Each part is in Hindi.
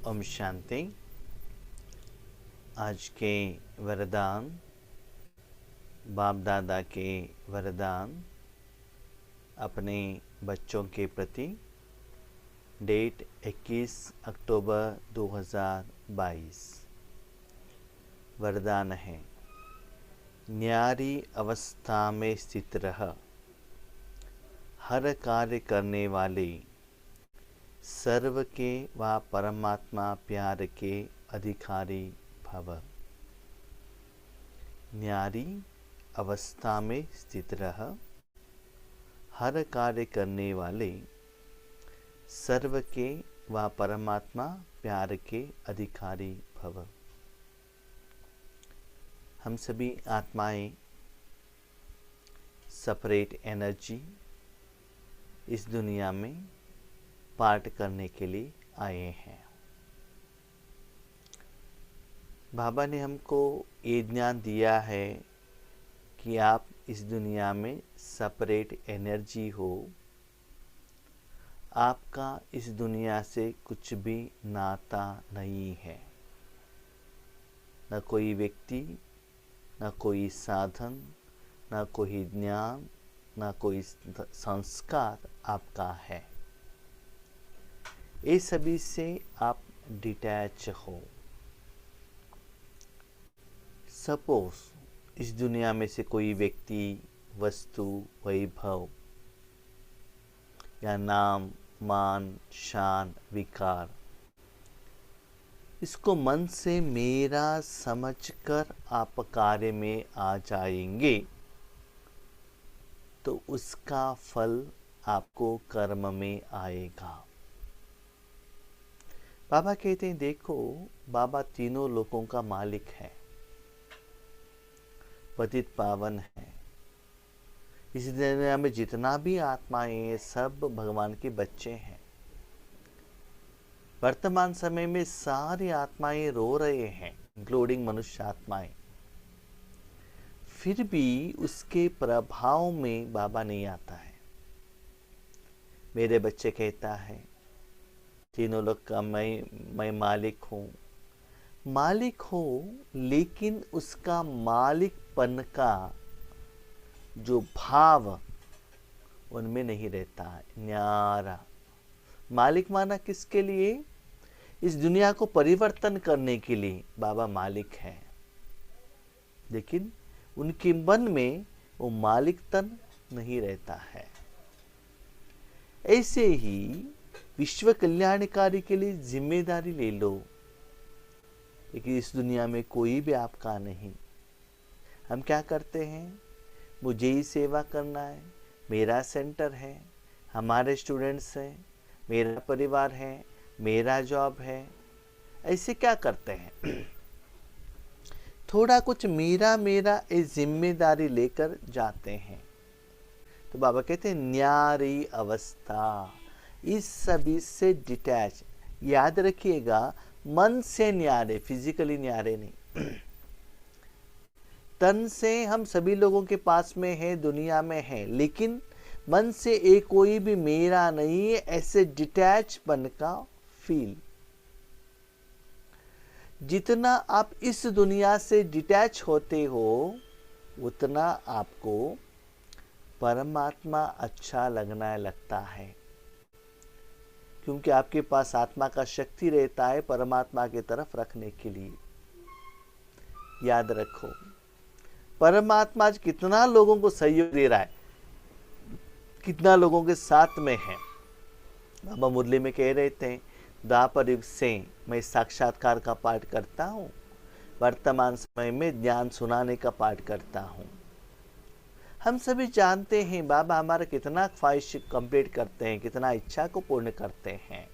ओम शांति। आज के वरदान, बाप दादा के वरदान अपने बच्चों के प्रति। डेट 21 अक्टूबर 2022। वरदान है, न्यारी अवस्था में स्थित रह, हर कार्य करने वाले, सर्व के व परमात्मा प्यार के अधिकारी भव। न्यारी अवस्था में स्थित रह, हर कार्य करने वाले, सर्व के व परमात्मा प्यार के अधिकारी भव। हम सभी आत्माएं सेपरेट एनर्जी इस दुनिया में पार्ट करने के लिए आए हैं। बाबा ने हमको ये ज्ञान दिया है कि आप इस दुनिया में सेपरेट एनर्जी हो। आपका इस दुनिया से कुछ भी नाता नहीं है, न कोई व्यक्ति, न कोई साधन, न कोई ज्ञान, न कोई संस्कार आपका है। ये सभी से आप डिटैच हो। सपोज इस दुनिया में से कोई व्यक्ति, वस्तु, वैभव या नाम, मान, शान, विकार, इसको मन से मेरा समझकर आप कार्य में आ जाएंगे तो उसका फल आपको कर्म में आएगा। बाबा कहते हैं, देखो, बाबा तीनों लोगों का मालिक है, पतित पावन है। इस दुनिया में जितना भी आत्माएं हैं, सब भगवान के बच्चे हैं। वर्तमान समय में सारी आत्माएं रो रहे हैं, इंक्लूडिंग मनुष्य आत्माएं। फिर भी उसके प्रभाव में बाबा नहीं आता है। मेरे बच्चे कहता है, तीनों लोग का मैं मालिक हूँ। मालिक हो, लेकिन उसका मालिकपन का जो भाव उनमें नहीं रहता है। न्यारा मालिक माना किसके लिए? इस दुनिया को परिवर्तन करने के लिए बाबा मालिक है, लेकिन उनके मन में वो मालिकतन नहीं रहता है। ऐसे ही विश्व कल्याणकारी के लिए जिम्मेदारी ले लो, लेकिन इस दुनिया में कोई भी आपका नहीं। हम क्या करते हैं? मुझे ही सेवा करना है, मेरा सेंटर है, हमारे स्टूडेंट्स हैं, मेरा परिवार है, मेरा जॉब है। ऐसे क्या करते हैं? थोड़ा कुछ मेरा मेरा ये जिम्मेदारी लेकर जाते हैं। तो बाबा कहते हैं, न्यारी अवस्था, इस सभी से डिटैच। याद रखिएगा, मन से न्यारे, फिजिकली न्यारे नहीं। तन से हम सभी लोगों के पास में है, दुनिया में है, लेकिन मन से एक कोई भी मेरा नहीं है, ऐसे डिटैच बन का फील। जितना आप इस दुनिया से डिटैच होते हो, उतना आपको परमात्मा अच्छा लगना लगता है, क्योंकि आपके पास आत्मा का शक्ति रहता है परमात्मा की तरफ रखने के लिए। याद रखो, परमात्मा आज कितना लोगों को सहयोग दे रहा है, कितना लोगों के साथ में है। बाबा मुरली में कह रहे थे, द्वापर युग से मैं साक्षात्कार का पाठ करता हूँ, वर्तमान समय में ज्ञान सुनाने का पाठ करता हूँ। हम सभी जानते हैं बाबा हमारा कितना ख्वाहिश कंप्लीट करते हैं, कितना इच्छा को पूर्ण करते हैं।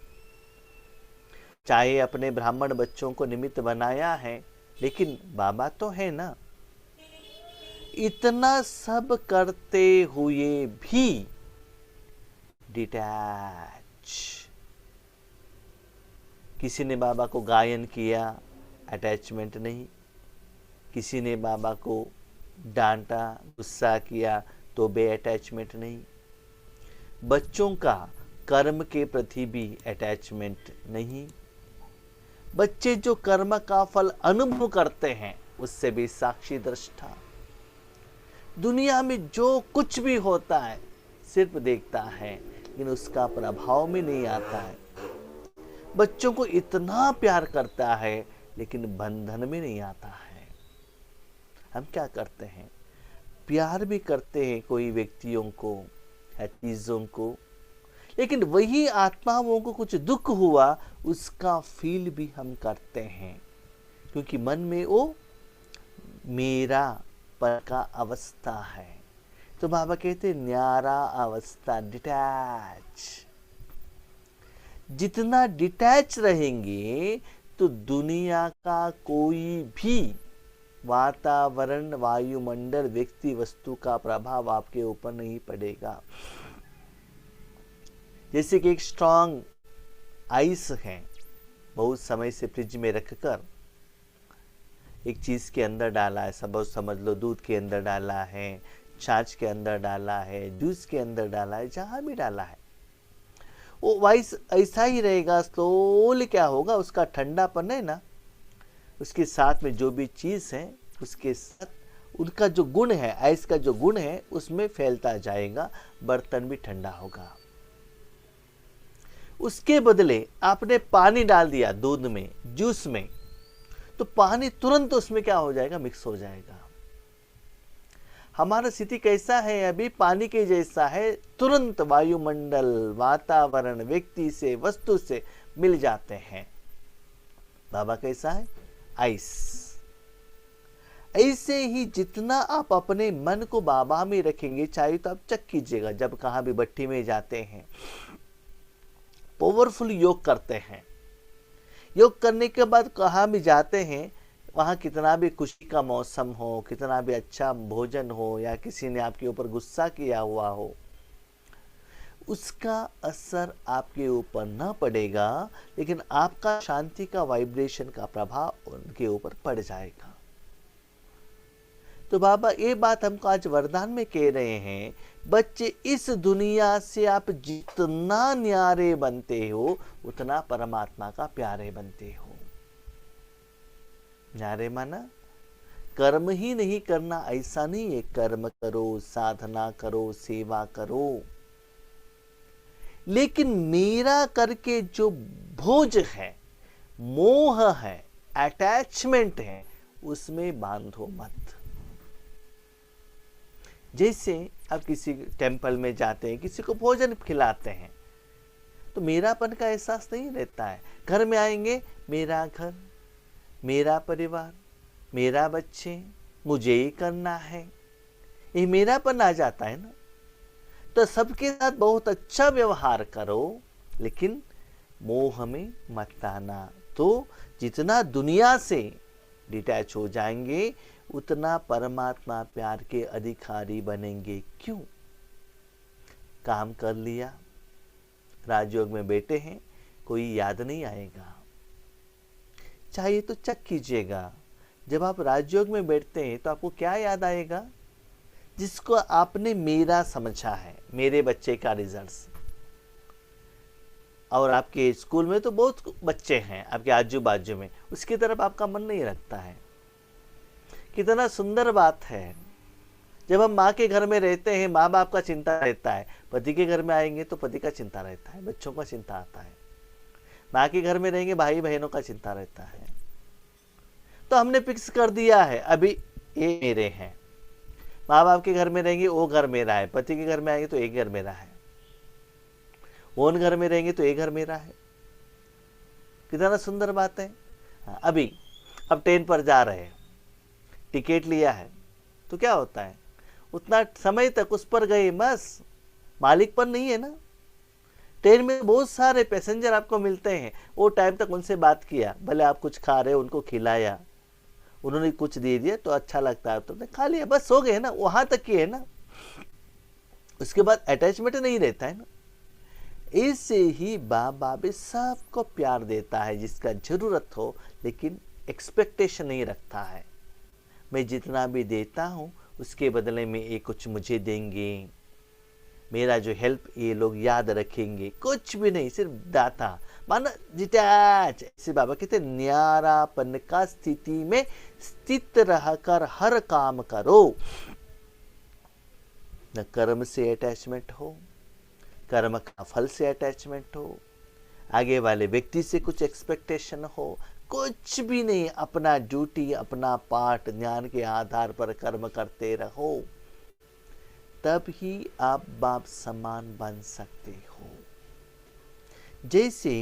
चाहे अपने ब्राह्मण बच्चों को निमित्त बनाया है, लेकिन बाबा तो है ना। इतना सब करते हुए भी डिटैच। किसी ने बाबा को गायन किया, अटैचमेंट नहीं। किसी ने बाबा को डांटा, गुस्सा किया, तो बे अटैचमेंट नहीं। बच्चों का कर्म के प्रति भी अटैचमेंट नहीं। बच्चे जो कर्म का फल अनुभव करते हैं उससे भी साक्षी दृष्टा। दुनिया में जो कुछ भी होता है सिर्फ देखता है, लेकिन उसका प्रभाव में नहीं आता है। बच्चों को इतना प्यार करता है लेकिन बंधन में नहीं आता है। हम क्या करते हैं, प्यार भी करते हैं कोई व्यक्तियों को या चीजों को, लेकिन वही आत्माओं को कुछ दुख हुआ उसका फील भी हम करते हैं, क्योंकि मन में वो मेरा पर का अवस्था है। तो बाबा कहते न्यारा अवस्था, डिटैच। जितना डिटैच रहेंगे तो दुनिया का कोई भी वातावरण, वायुमंडल, व्यक्ति, वस्तु का प्रभाव आपके ऊपर नहीं पड़ेगा। जैसे कि एक स्ट्रॉन्ग आइस है, बहुत समय से फ्रिज में रखकर एक चीज के अंदर डाला है, सब समझ लो दूध के अंदर डाला है, छाछ के अंदर डाला है, जूस के अंदर डाला है, जहां भी डाला है वो वाइस ऐसा ही रहेगा। स्लोली क्या होगा, उसका ठंडापन है ना, उसके साथ में जो भी चीज है उसके साथ उनका जो गुण है, आइस का जो गुण है उसमें फैलता जाएगा, बर्तन भी ठंडा होगा। उसके बदले आपने पानी डाल दिया दूध में, जूस में, तो पानी तुरंत उसमें क्या हो जाएगा, मिक्स हो जाएगा। हमारा स्थिति कैसा है अभी, पानी के जैसा है, तुरंत वायुमंडल, वातावरण, व्यक्ति से, वस्तु से मिल जाते हैं। बाबा कैसा है, आइस। ऐसे ही जितना आप अपने मन को बाबा में रखेंगे, चाहे तो आप चेक कीजिएगा, जब कहां भी भट्टी में जाते हैं, पावरफुल योग करते हैं, योग करने के बाद कहां भी जाते हैं, वहां कितना भी खुशी का मौसम हो, कितना भी अच्छा भोजन हो, या किसी ने आपके ऊपर गुस्सा किया हुआ हो, उसका असर आपके ऊपर न पड़ेगा, लेकिन आपका शांति का वाइब्रेशन का प्रभाव उनके ऊपर पड़ जाएगा। तो बाबा ये बात हमको आज वरदान में कह रहे हैं, बच्चे इस दुनिया से आप जितना न्यारे बनते हो उतना परमात्मा का प्यारे बनते हो। न्यारे माना कर्म ही नहीं करना, ऐसा नहीं है, कर्म करो, साधना करो, सेवा करो, लेकिन मेरा करके जो भोज है, मोह है, अटैचमेंट है, उसमें बांधो मत। जैसे आप किसी टेम्पल में जाते हैं, किसी को भोजन खिलाते हैं, तो मेरापन का एहसास नहीं रहता है। घर में आएंगे, मेरा घर, मेरा परिवार, मेरा बच्चे, मुझे ही करना है, ये मेरापन आ जाता है ना। तो सबके साथ बहुत अच्छा व्यवहार करो, लेकिन मोह में मत आना। तो जितना दुनिया से डिटैच हो जाएंगे उतना परमात्मा प्यार के अधिकारी बनेंगे। क्यों? काम कर लिया, राजयोग में बैठे हैं, कोई याद नहीं आएगा। चाहिए तो चेक कीजिएगा, जब आप राजयोग में बैठते हैं तो आपको क्या याद आएगा? जिसको आपने मेरा समझा है, मेरे बच्चे का रिजल्ट्स। और आपके स्कूल में तो बहुत बच्चे हैं आपके आजू बाजू में, उसकी तरफ आपका मन नहीं रखता है। कितना सुंदर बात है, जब हम माँ के घर में रहते हैं माँ बाप का चिंता रहता है, पति के घर में आएंगे तो पति का चिंता रहता है, बच्चों का चिंता आता है। माँ के घर में रहेंगे भाई बहनों का चिंता रहता है। तो हमने फिक्स कर दिया है अभी ये मेरे हैं। माँ बाप के घर में रहेंगे वो घर मेरा है, पति के घर में आएंगे तो एक घर मेरा है, वो घर में रहेंगे तो एक घर मेरा है। कितना सुंदर बात है। अभी अब ट्रेन पर जा रहे हैं, टिकट लिया है तो क्या होता है, उतना समय तक उस पर गए, बस मालिक पर नहीं है ना। ट्रेन में बहुत सारे पैसेंजर आपको मिलते हैं, वो टाइम तक उनसे बात किया, भले आप कुछ खा रहे हो उनको खिलाया, उन्होंने कुछ दे दिया तो अच्छा लगता है, तो खा लिया, बस हो गए ना, वहां तक ही है ना। उसके बाद अटैचमेंट नहीं रहता है ना। ऐसे ही बाबा भी सबको प्यार देता है जिसका जरूरत हो, लेकिन एक्सपेक्टेशन नहीं रखता है। मैं जितना भी देता हूं उसके बदले में ये कुछ मुझे देंगे, मेरा जो हेल्प ये लोग याद रखेंगे, कुछ भी नहीं, सिर्फ दाता माना डिटैच। ऐसे बाबा कहते न्यारापन का स्थिति में स्थित रहकर हर काम करो। न कर्म से अटैचमेंट हो, कर्म का फल से अटैचमेंट हो, आगे वाले व्यक्ति से कुछ एक्सपेक्टेशन हो, कुछ भी नहीं। अपना ड्यूटी, अपना पाठ ज्ञान के आधार पर कर्म करते रहो, तब ही आप बाप समान बन सकते हो। जैसे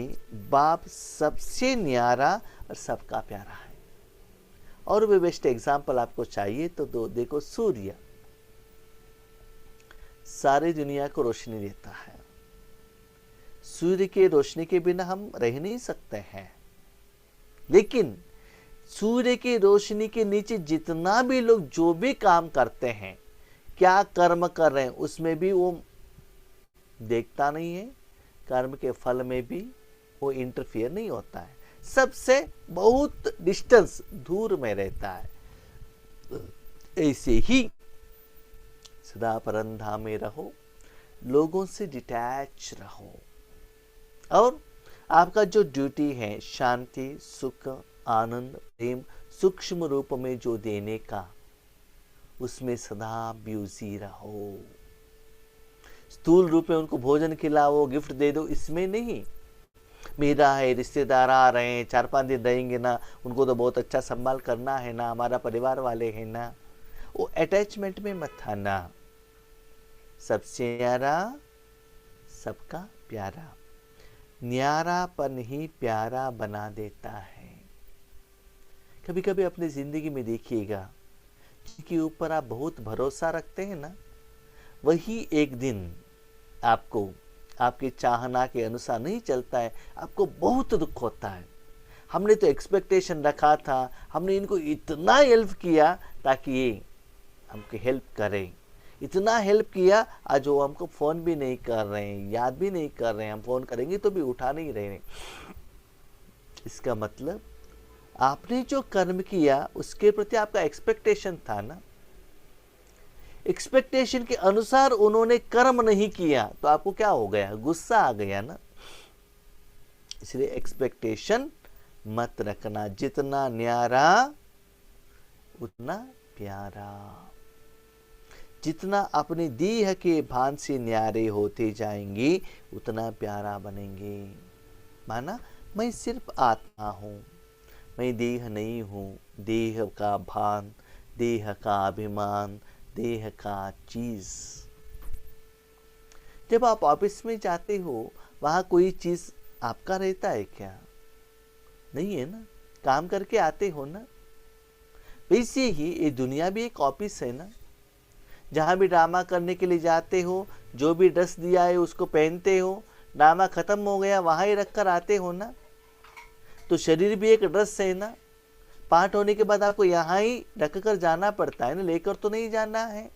बाप सबसे न्यारा और सबका प्यारा है। और भी बेस्ट एग्जाम्पल आपको चाहिए तो देखो, सूर्य सारी दुनिया को रोशनी देता है। सूर्य के रोशनी के बिना हम रह नहीं सकते हैं। लेकिन सूर्य की रोशनी के नीचे जितना भी लोग जो भी काम करते हैं, क्या कर्म कर रहे हैं, उसमें भी वो देखता नहीं है। कर्म के फल में भी वो इंटरफियर नहीं होता है, सबसे बहुत डिस्टेंस दूर में रहता है। ऐसे ही सदा परमधाम में रहो, लोगों से डिटैच रहो, और आपका जो ड्यूटी है शांति, सुख, आनंद, प्रेम सूक्ष्म रूप में जो देने का, उसमें सदा बिजी रहो। स्थूल रूप में उनको भोजन खिलाओ, गिफ्ट दे दो, इसमें नहीं। मेरा है, रिश्तेदार आ रहे हैं, 4-5 दिन रहेंगे ना, उनको तो बहुत अच्छा संभाल करना है ना, हमारा परिवार वाले हैं ना, वो अटैचमेंट में मत आना। सबसे न्यारा, सबका प्यारा। न्यारापन ही प्यारा बना देता है। कभी कभी अपनी जिंदगी में देखिएगा, जिनके ऊपर आप बहुत भरोसा रखते हैं ना, वही एक दिन आपको आपकी चाहना के अनुसार नहीं चलता है, आपको बहुत दुख होता है। हमने तो एक्सपेक्टेशन रखा था, हमने इनको इतना हेल्प किया ताकि ये हमको हेल्प करें, इतना हेल्प किया, आज वो हमको फ़ोन भी नहीं कर रहे हैं, याद भी नहीं कर रहे हैं, हम फ़ोन करेंगे तो भी उठा नहीं रहे हैं। इसका मतलब आपने जो कर्म किया उसके प्रति आपका एक्सपेक्टेशन था ना, एक्सपेक्टेशन के अनुसार उन्होंने कर्म नहीं किया तो आपको क्या हो गया, गुस्सा आ गया ना। इसलिए एक्सपेक्टेशन मत रखना, जितना न्यारा उतना प्यारा। जितना अपने देह के भान से न्यारे होते जाएंगे उतना प्यारा बनेंगे। माना मैं सिर्फ आत्मा हूँ, मैं देह नहीं हूँ। देह का भान, देह का अभिमान, देह का चीज। जब आप ऑफिस में जाते हो, वहाँ कोई चीज आपका रहता है क्या? नहीं है ना, काम करके आते हो ना। वैसे ही ये दुनिया भी एक ऑफिस है ना, जहाँ भी ड्रामा करने के लिए जाते हो, जो भी ड्रेस दिया है उसको पहनते हो, ड्रामा खत्म हो गया वहाँ ही रख कर आते हो ना। तो शरीर भी एक ड्रेस है ना, पाठ होने के बाद आपको यहाँ ही रख कर जाना पड़ता है ना, लेकर तो नहीं जाना है।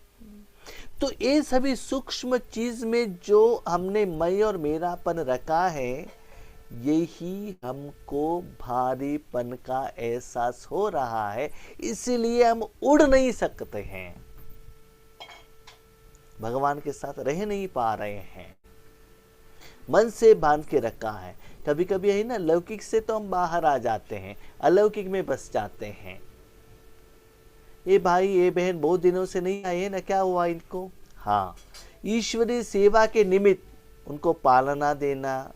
तो ये सभी सूक्ष्म चीज में जो हमने मैं और मेरापन रखा है, यही हमको भारीपन का एहसास हो रहा है, इसलिए हम उड़ नहीं सकते हैं, भगवान के साथ रह नहीं पा रहे हैं, मन से बांध के रखा है। कभी कभी है ना, लौकिक से तो हम बाहर आ जाते हैं, अलौकिक में बस जाते हैं। ये भाई ये बहन बहुत दिनों से नहीं आए हैं ना, क्या हुआ इनको? हाँ, ईश्वरीय सेवा के निमित्त उनको पालना देना,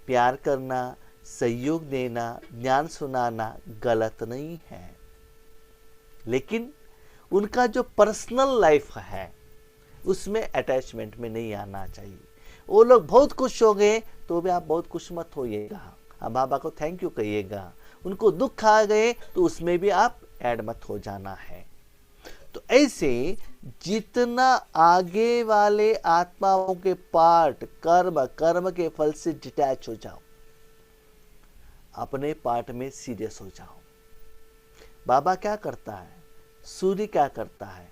प्यार करना, सहयोग देना, ज्ञान सुनाना गलत नहीं है। लेकिन उनका जो पर्सनल लाइफ है उसमें अटैचमेंट में नहीं आना चाहिए। वो लोग बहुत खुश हो गए तो भी आप बहुत खुश मत होइएगा, आप बाबा को थैंक यू कहिएगा। उनको दुख आ गए तो उसमें भी आप ऐड मत हो जाना है। तो ऐसे जितना आगे वाले आत्माओं के पार्ट कर्म के फल से डिटैच हो जाओ, अपने पार्ट में सीरियस हो जाओ। बाबा क्या करता है, सूर्य क्या करता है?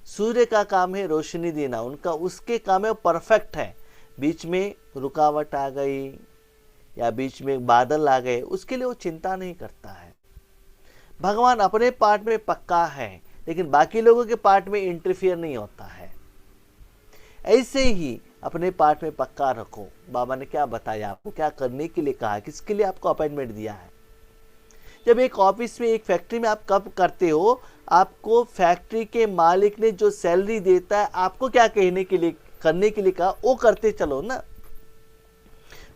सूर्य का काम है रोशनी देना, उनका उसके काम है परफेक्ट है। बीच में रुकावट आ गई या बीच में बादल आ गए, उसके लिए वो चिंता नहीं करता है। भगवान अपने पार्ट में पक्का है, लेकिन बाकी लोगों के पार्ट में इंटरफियर नहीं होता है। ऐसे ही अपने पाठ में पक्का रखो। बाबा ने क्या बताया आपको, क्या करने के लिए कहा, किसके लिए आपको अपॉइंटमेंट दिया है। जब एक ऑफिस में, एक फैक्ट्री में आप कब करते हो, आपको फैक्ट्री के मालिक ने जो सैलरी देता है, आपको क्या कहने के लिए, करने के लिए कहा, वो करते चलो ना।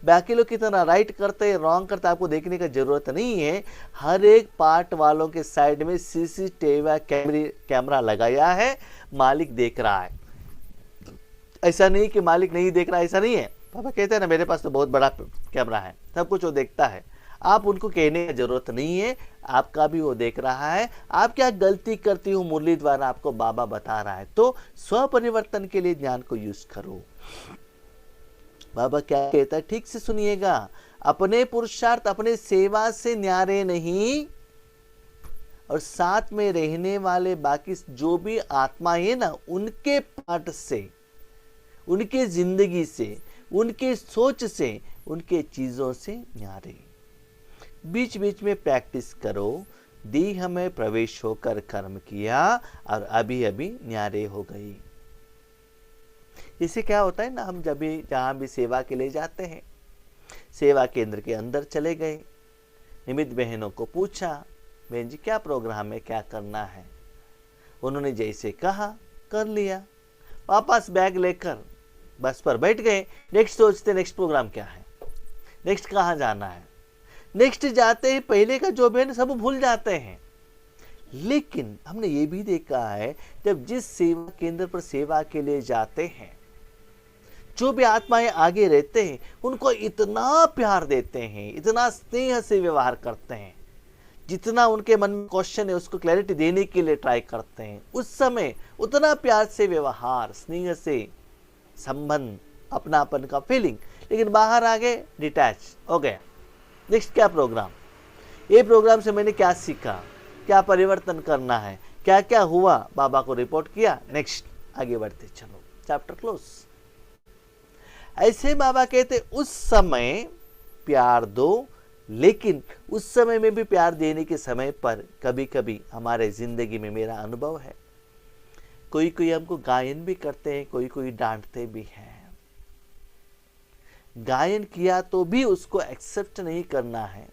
बाकी लोग कितना राइट करते हैं, रॉन्ग करते हैं, आपको देखने की जरूरत नहीं है। हर एक पार्ट वालों के साइड में सीसीटीवी कैमरा लगाया है, मालिक देख रहा है। ऐसा नहीं कि मालिक नहीं देख रहा है, ऐसा नहीं है। पापा कहते हैं ना, मेरे पास तो बहुत बड़ा कैमरा है, सब कुछ वो देखता है। आप उनको कहने की जरूरत नहीं है, आपका भी वो देख रहा है। आप क्या गलती करती हो, मुरली द्वारा आपको बाबा बता रहा है। तो स्व परिवर्तन के लिए ज्ञान को यूज करो। बाबा क्या कहता है, ठीक से सुनिएगा। अपने पुरुषार्थ, अपने सेवा से न्यारे नहीं, और साथ में रहने वाले बाकी जो भी आत्मा है ना, उनके पाठ से, उनके जिंदगी से, उनके सोच से, उनके चीजों से न्यारे। बीच बीच में प्रैक्टिस करो। देह में प्रवेश होकर कर्म किया और अभी अभी न्यारे हो गई। इससे क्या होता है ना, हम जब भी जहां भी सेवा के लिए जाते हैं, सेवा केंद्र के अंदर चले गए, निमित्त बहनों को पूछा, बहन जी क्या प्रोग्राम है, क्या करना है। उन्होंने जैसे कहा कर लिया, वापस बैग लेकर बस पर बैठ गए। नेक्स्ट सोचते नेक्स्ट प्रोग्राम क्या है, नेक्स्ट कहाँ जाना है। नेक्स्ट जाते ही पहले का जो भी सब भूल जाते हैं। लेकिन हमने ये भी देखा है, जब जिस सेवा केंद्र पर सेवा के लिए जाते हैं, जो भी आत्माएं आगे रहते हैं, उनको इतना प्यार देते हैं, इतना स्नेह से व्यवहार करते हैं, जितना उनके मन में क्वेश्चन है उसको क्लैरिटी देने के लिए ट्राई करते हैं। उस समय उतना प्यार से व्यवहार, स्नेह से संबंध, अपनापन का फीलिंग। लेकिन बाहर आ गए, डिटैच हो गया। नेक्स्ट क्या प्रोग्राम, ये प्रोग्राम से मैंने क्या सीखा, क्या परिवर्तन करना है, क्या क्या हुआ, बाबा को रिपोर्ट किया, नेक्स्ट आगे बढ़ते चलो, चैप्टर क्लोज। ऐसे बाबा कहते उस समय प्यार दो, लेकिन उस समय में भी प्यार देने के समय पर कभी कभी हमारे जिंदगी में, मेरा अनुभव है, कोई कोई हमको गायन भी करते हैं, कोई कोई डांटते भी हैं। गायन किया तो भी उसको एक्सेप्ट नहीं करना है,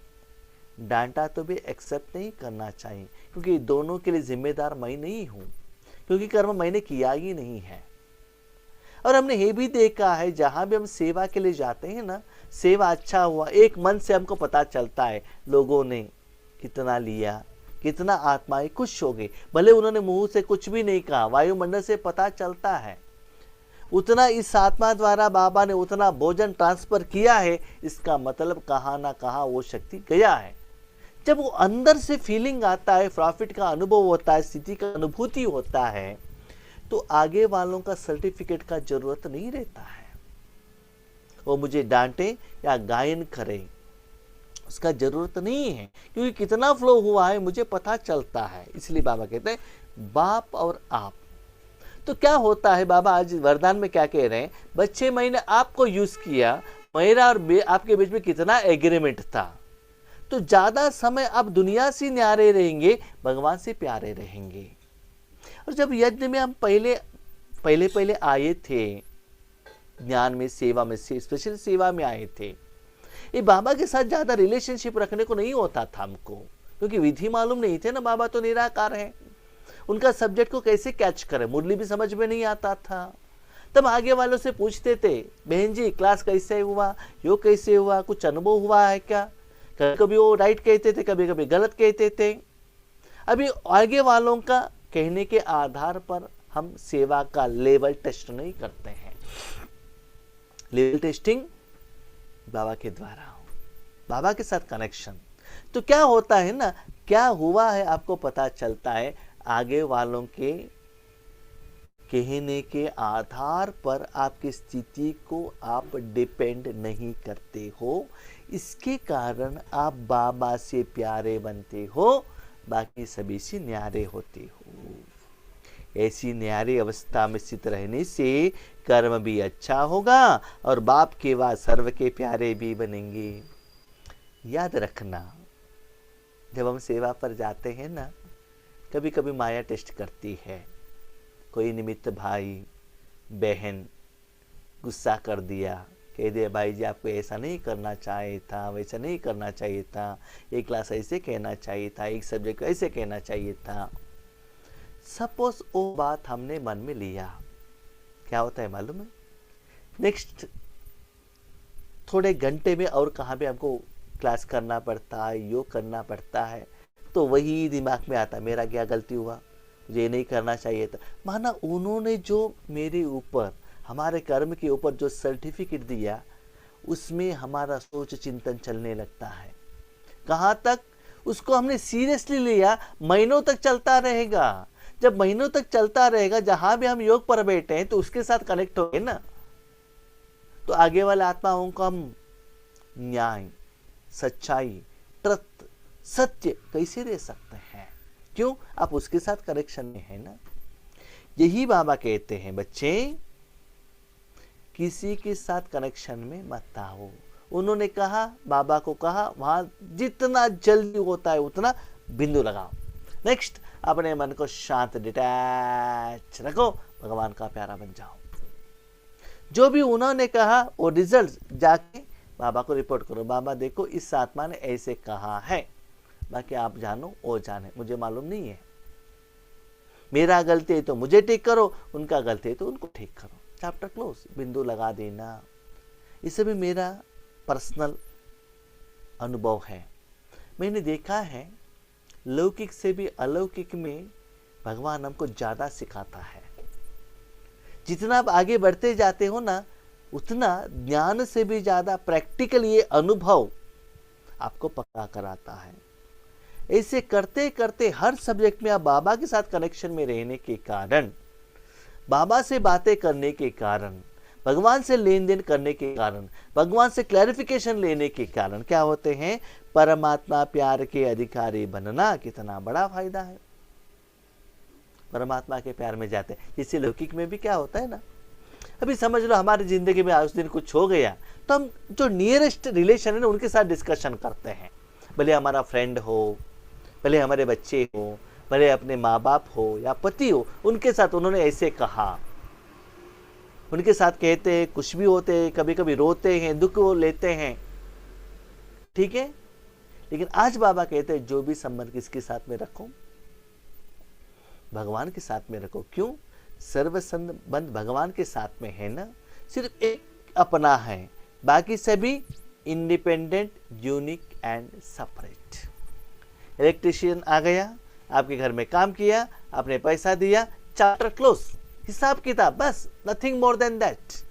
डांटा तो भी एक्सेप्ट नहीं करना चाहिए, क्योंकि दोनों के लिए जिम्मेदार मैं नहीं हूं, क्योंकि कर्म मैंने किया ही नहीं है। और हमने ये भी देखा है, जहां भी हम सेवा के लिए जाते हैं ना, सेवा अच्छा हुआ, एक मन से हमको पता चलता है लोगों ने कितना लिया, कितना आत्माएं खुश हो गई। भले उन्होंने मुंह से कुछ भी नहीं कहा, वायुमंडल से पता चलता है उतना इस आत्मा द्वारा बाबा ने उतना भोजन ट्रांसफर किया है। इसका मतलब कहाँ ना कहाँ वो शक्ति गया है। जब वो अंदर से फीलिंग आता है, प्रॉफिट का अनुभव होता है, स्थिति का अनुभूति होता है, तो आगे वालों का सर्टिफिकेट का जरूरत नहीं रहता है। वो मुझे डांटे या गायन करे, उसका जरूरत नहीं है, क्योंकि कितना फ्लो हुआ है मुझे पता चलता है। इसलिए बाबा कहते हैं बाप और आप। तो क्या होता है, बाबा आज वरदान में क्या कह रहे हैं, बच्चे मैंने आपको यूज किया, मेरा और आपके बीच में कितना एग्रीमेंट था, तो ज्यादा समय आप दुनिया से न्यारे रहेंगे, भगवान से प्यारे रहेंगे। और जब यज्ञ में हम पहले आए थे, ज्ञान में, सेवा में, स्पेशल सेवा में आए थे, ये बाबा के साथ ज्यादा रिलेशनशिप रखने को नहीं होता था हमको, क्योंकि विधि मालूम नहीं थे ना, बाबा तो निराकार है, उनका सब्जेक्ट को कैसे कैच करें, मुरली भी समझ में नहीं आता था। तब आगे वालों से पूछते थे, बहन जी क्लास कैसे हुआ, यो कैसे हुआ, कुछ अनुभव हुआ है क्या। कभी कभी वो राइट कहते थे, कभी कभी गलत कहते थे। अभी आगे वालों का कहने के आधार पर हम सेवा का लेवल टेस्ट नहीं करते हैं। लेवल टेस्टिंग बाबा के द्वारा हो, बाबा के साथ कनेक्शन। तो क्या होता है ना, क्या हुआ है आपको पता चलता है, आगे वालों के कहने के आधार पर आपकी स्थिति को आप डिपेंड नहीं करते हो। इसके कारण आप बाबा से प्यारे बनते हो, बाकी सभी से न्यारे होते हो। ऐसी न्यारी अवस्था में स्थित रहने से कर्म भी अच्छा होगा और बाप के व सर्व के प्यारे भी बनेंगे। याद रखना, जब हम सेवा पर जाते हैं ना, कभी कभी माया टेस्ट करती है। कोई निमित्त भाई बहन गुस्सा कर दिया, कह दिया भाई जी आपको ऐसा नहीं करना चाहिए था, वैसा नहीं करना चाहिए था, एक क्लास ऐसे कहना चाहिए था, एक सब्जेक्ट ऐसे कहना चाहिए था। सपोज वो बात हमने मन में लिया, क्या होता है मालूम है? नेक्स्ट थोड़े घंटे में और कहाँ पे हमको क्लास करना पड़ता है, योग करना पड़ता है, तो वही दिमाग में आता मेरा क्या गलती हुआ, मुझे ये नहीं करना चाहिए था। माना उन्होंने जो मेरे ऊपर, हमारे कर्म के ऊपर जो सर्टिफिकेट दिया, उसमें हमारा सोच चिंतन चलने लगता है। कहाँ तक? उसको हमने सीरियसली लिया, महीनों तक चलता रहेगा। जब महीनों तक चलता रहेगा, जहां भी हम योग पर बैठे हैं तो उसके साथ कनेक्ट हो गए ना, तो आगे वाले आत्माओं को हम न्याय, सच्चाई, ट्रुथ, सत्य कैसे दे सकते हैं? क्यों? आप उसके साथ कनेक्शन में है ना। यही बाबा कहते हैं बच्चे, किसी के साथ कनेक्शन में मत आओ। उन्होंने कहा, बाबा को कहा, वहां जितना जल्दी होता है उतना बिंदु लगाओ। नेक्स्ट, अपने मन को शांत, डिटैच रखो, भगवान का प्यारा बन जाओ। जो भी उन्होंने कहा वो रिजल्ट जाके बाबा को रिपोर्ट करो, बाबा देखो इस आत्मा ने ऐसे कहा है, बाकी आप जानो वो जाने, मुझे मालूम नहीं है। मेरा गलती है तो मुझे ठीक करो, उनका गलती है तो उनको ठीक करो। चैप्टर क्लोज, बिंदु लगा देना। इसे भी मेरा पर्सनल अनुभव है। मैंने देखा है लौकिक से भी अलौकिक में भगवान हमको ज्यादा सिखाता है। जितना आप आगे बढ़ते जाते हो ना, उतना ज्ञान से भी ज्यादा प्रैक्टिकल ये अनुभव आपको पक्का कराता है। ऐसे करते करते हर सब्जेक्ट में आप बाबा के साथ कनेक्शन में रहने के कारण, बाबा से बातें करने के कारण, भगवान से लेन देन करने के कारण, भगवान से क्लैरिफिकेशन लेने के कारण क्या होते हैं? परमात्मा प्यार के अधिकारी बनना कितना बड़ा फायदा है। परमात्मा के प्यार में जाते हैं। जैसे लौकिक में भी क्या होता है ना, अभी समझ लो हमारी जिंदगी में आज दिन कुछ हो गया तो हम जो नियरेस्ट रिलेशन है ना उनके साथ डिस्कशन करते हैं। भले हमारा फ्रेंड हो, भले हमारे बच्चे हो, भले अपने माँ बाप हो या पति हो, उनके साथ उन्होंने ऐसे कहा, उनके साथ कहते हैं, कुछ भी होते हैं, कभी कभी रोते हैं, दुख लेते हैं, ठीक है। लेकिन आज बाबा कहते हैं जो भी संबंध किसके साथ में रखो, भगवान के साथ में रखो। क्यों? सर्व संबंध भगवान के साथ में है ना। सिर्फ एक अपना है, बाकी सभी independent, unique and separate. Electrician आ गया, आपके घर में काम किया, आपने पैसा दिया, चैप्टर क्लोज, हिसाब किताब, बस, नथिंग मोर देन दैट।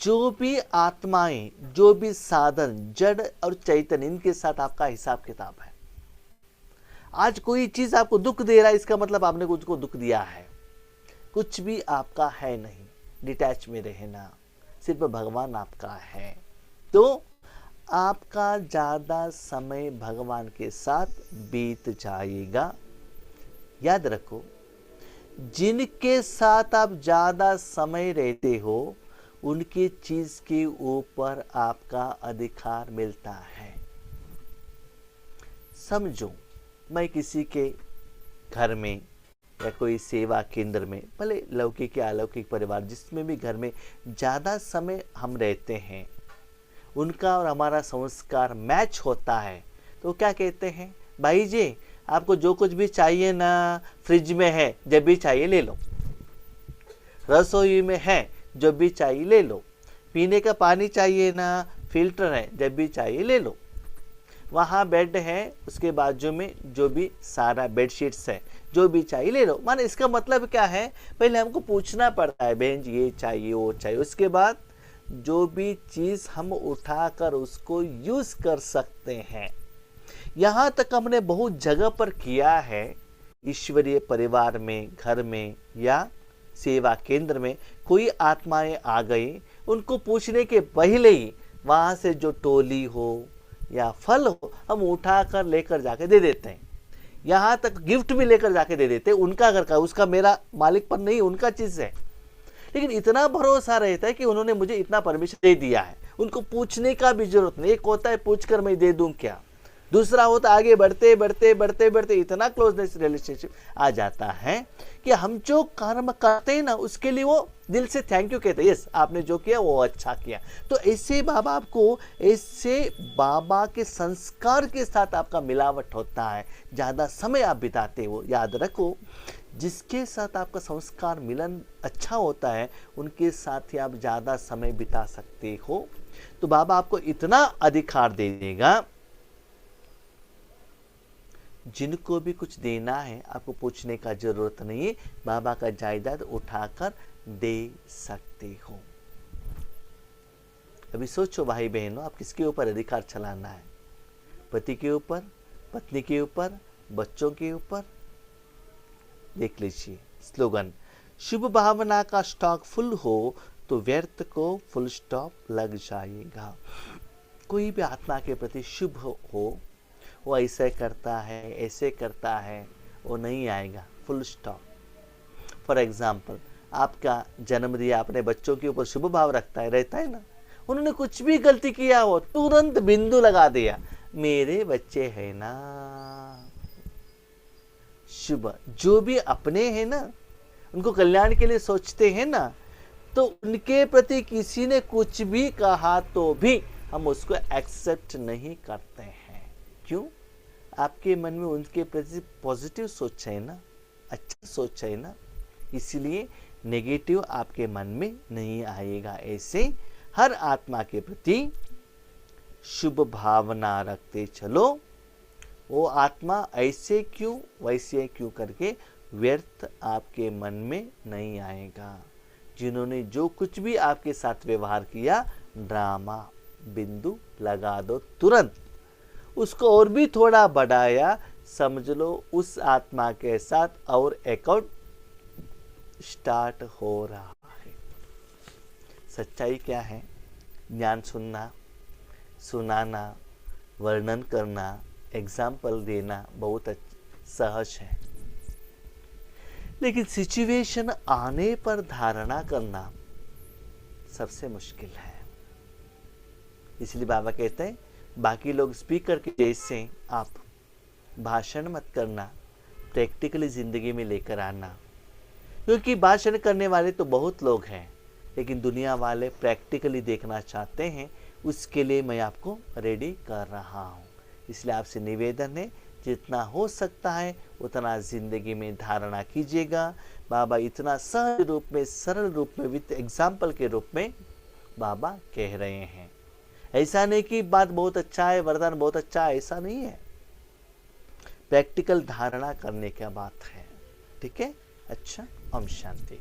जो भी आत्माएं, जो भी साधन, जड़ और चैतन्य, इनके साथ आपका हिसाब किताब है। आज कोई चीज आपको दुख दे रहा है, इसका मतलब आपने कुछ को दुख दिया है। कुछ भी आपका है नहीं, डिटैच में रहना, सिर्फ भगवान आपका है। तो आपका ज्यादा समय भगवान के साथ बीत जाएगा। याद रखो, जिनके साथ आप ज्यादा समय रहते हो उनकी चीज के ऊपर आपका अधिकार मिलता है। समझो, मैं किसी के घर में या कोई सेवा केंद्र में, भले लौकिक या अलौकिक परिवार, जिसमें भी घर में ज्यादा समय हम रहते हैं, उनका और हमारा संस्कार मैच होता है, तो क्या कहते हैं? भाई जी आपको जो कुछ भी चाहिए ना, फ्रिज में है, जब भी चाहिए ले लो, रसोई में है, जब भी चाहिए ले लो, पीने का पानी चाहिए ना, फिल्टर है, जब भी चाहिए ले लो, वहाँ बेड है, उसके बाजू में जो भी सारा बेडशीट्स है, जो भी चाहिए ले लो। माने इसका मतलब क्या है? पहले हमको पूछना पड़ता है, बहन ये चाहिए, वो चाहिए, उसके बाद जो भी चीज हम उठाकर उसको यूज कर सकते हैं। यहाँ तक हमने बहुत जगह पर किया है, ईश्वरीय परिवार में, घर में या सेवा केंद्र में कोई आत्माएं आ गई, उनको पूछने के पहले ही वहां से जो टोली हो या फल हो, हम उठाकर लेकर जाके दे देते हैं। यहाँ तक गिफ्ट भी लेकर जाके दे देते हैं। उनका घर का, उसका मेरा मालिक पर नहीं, उनका चीज है, लेकिन इतना भरोसा रहता है कि उन्होंने मुझे इतना परमिशन दे दिया है, उनको पूछने का भी जरूरत नहीं। एक होता है पूछकर मैं दे दूं क्या, दूसरा होता आगे बढ़ते बढ़ते बढ़ते बढ़ते इतना क्लोजनेस रिलेशनशिप आ जाता है कि हम जो कर्म करते हैं ना उसके लिए वो दिल से थैंक यू कहते हैं, यस आपने जो किया वो अच्छा किया। तो ऐसे बाबा आपको, ऐसे बाबा के संस्कार के साथ आपका मिलावट होता है, ज़्यादा समय आप बिताते हो। याद रखो, जिसके साथ आपका संस्कार मिलन अच्छा होता है उनके साथ ही आप ज़्यादा समय बिता सकते हो। तो बाबा आपको इतना अधिकार दे देगा, जिनको भी कुछ देना है आपको पूछने का जरूरत नहीं है, बाबा का जायदाद उठाकर दे सकते हो। अभी सोचो भाई बहनों, आप किसके ऊपर अधिकार चलाना है? पति के ऊपर, पत्नी के ऊपर, बच्चों के ऊपर? देख लीजिए स्लोगन, शुभ भावना का स्टॉक फुल हो तो व्यर्थ को फुल स्टॉप लग जाएगा। कोई भी आत्मा के प्रति शुभ हो, वो ऐसे करता है ऐसे करता है, वो नहीं आएगा, फुल स्टॉप। फॉर एग्जाम्पल, आपका जन्म दिया, अपने बच्चों के ऊपर शुभ भाव रखता है, रहता है ना, उन्होंने कुछ भी गलती किया हो तुरंत बिंदु लगा दिया, मेरे बच्चे हैं ना शुभ। जो भी अपने हैं ना, उनको कल्याण के लिए सोचते हैं ना, तो उनके प्रति किसी ने कुछ भी कहा तो भी हम उसको एक्सेप्ट नहीं करते हैं। क्यों? आपके मन में उनके प्रति पॉजिटिव सोच है ना, अच्छा सोच है ना, इसलिए नेगेटिव आपके मन में नहीं आएगा। ऐसे हर आत्मा के प्रति शुभ भावना रखते चलो, वो आत्मा ऐसे क्यों वैसे क्यों करके व्यर्थ आपके मन में नहीं आएगा। जिन्होंने जो कुछ भी आपके साथ व्यवहार किया, ड्रामा बिंदु लगा दो तुरंत। उसको और भी थोड़ा बढ़ाया, समझ लो उस आत्मा के साथ और अकाउंट स्टार्ट हो रहा है। सच्चाई क्या है? ज्ञान सुनना, सुनाना, वर्णन करना, एग्जाम्पल देना बहुत सहज है, लेकिन सिचुएशन आने पर धारणा करना सबसे मुश्किल है। इसलिए बाबा कहते हैं बाकी लोग स्पीकर के जैसे आप भाषण मत करना, प्रैक्टिकली जिंदगी में लेकर आना। क्योंकि भाषण करने वाले तो बहुत लोग हैं, लेकिन दुनिया वाले प्रैक्टिकली देखना चाहते हैं, उसके लिए मैं आपको रेडी कर रहा हूँ। इसलिए आपसे निवेदन है, जितना हो सकता है उतना जिंदगी में धारणा कीजिएगा। बाबा इतना सहज रूप में, सरल रूप में, विद एग्जाम्पल के रूप में बाबा कह रहे हैं। ऐसा नहीं कि बात बहुत अच्छा है, वरदान बहुत अच्छा है, ऐसा नहीं है। प्रैक्टिकल धारणा करने की बात है। ठीक है? अच्छा, ओम शांति।